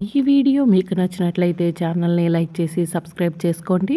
ఈ వీడియో మీకు నచ్చినట్లయితే ఛానల్ని లైక్ చేసి సబ్స్క్రైబ్ చేసుకోండి.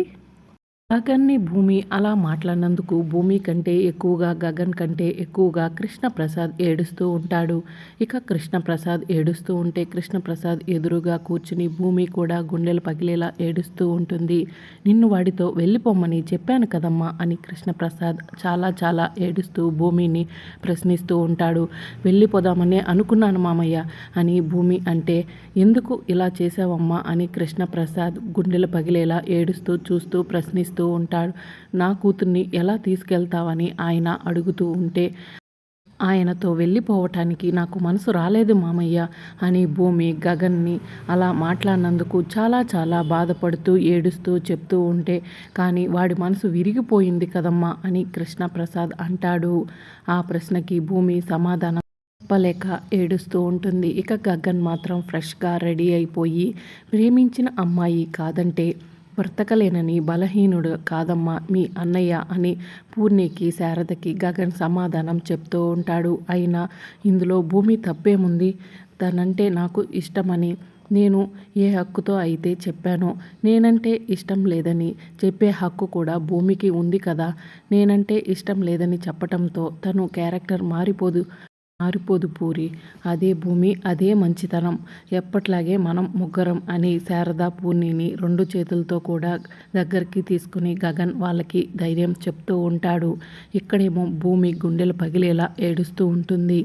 గగన్ని భూమి అలా మాట్లాడినందుకు భూమి కంటే ఎక్కువగా గగన్ కంటే ఎక్కువగా కృష్ణప్రసాద్ ఏడుస్తూ ఉంటాడు. ఇక కృష్ణప్రసాద్ ఏడుస్తూ ఉంటే కృష్ణప్రసాద్ ఎదురుగా కూర్చుని భూమి కూడా గుండెలు పగిలేలా ఏడుస్తూ ఉంటుంది. నిన్ను వాడితో వెళ్ళిపోమ్మని చెప్పాను కదమ్మా అని కృష్ణప్రసాద్ చాలా చాలా ఏడుస్తూ భూమిని ప్రశ్నిస్తూ ఉంటాడు. వెళ్ళిపోదామనే అనుకున్నాను మామయ్య అని భూమి అంటే, ఎందుకు ఇలా చేసావమ్మా అని కృష్ణప్రసాద్ గుండెలు పగిలేలా ఏడుస్తూ చూస్తూ ప్రశ్నిస్తూ ఉంటాడు. నా కూతుర్ని ఎలా తీసుకెళ్తావని ఆయన అడుగుతూ ఉంటే, ఆయనతో వెళ్ళిపోవటానికి నాకు మనసు రాలేదు మామయ్య అని భూమి గగన్ని అలా మాట్లాడినందుకు చాలా చాలా బాధపడుతూ ఏడుస్తూ చెప్తూ ఉంటే, కానీ వాడి మనసు విరిగిపోయింది కదమ్మా అని కృష్ణప్రసాద్ అంటాడు. ఆ ప్రశ్నకి భూమి సమాధానం చెప్పలేక ఏడుస్తూ ఉంటుంది. ఇక గగన్ మాత్రం ఫ్రెష్గా రెడీ అయిపోయి, ప్రేమించిన అమ్మాయి కాదంటే బ్రతకలేనని బలహీనుడు కాదమ్మా మీ అన్నయ్య అని పూర్ణికి శారదకి గగన్ సమాధానం చెప్తూ ఉంటాడు. అయినా ఇందులో భూమి తప్పేముంది? తనంటే నాకు ఇష్టమని నేను ఏ హక్కుతో అయితే చెప్పానో, నేనంటే ఇష్టం లేదని చెప్పే హక్కు కూడా భూమికి ఉంది కదా. నేనంటే ఇష్టం లేదని చెప్పటంతో తను క్యారెక్టర్ మారిపోదు పూరి. అదే భూమి, అదే మంచితనం. ఎప్పట్లాగే మనం ముగ్గురం అని శారద పూర్ణిని 2 చేతులతో కూడా దగ్గరికి తీసుకుని గగన్ వాళ్ళకి ధైర్యం చెప్తూ ఉంటాడు. ఇక్కడేమో భూమి గుండెలు పగిలేలా ఏడుస్తూ ఉంటుంది.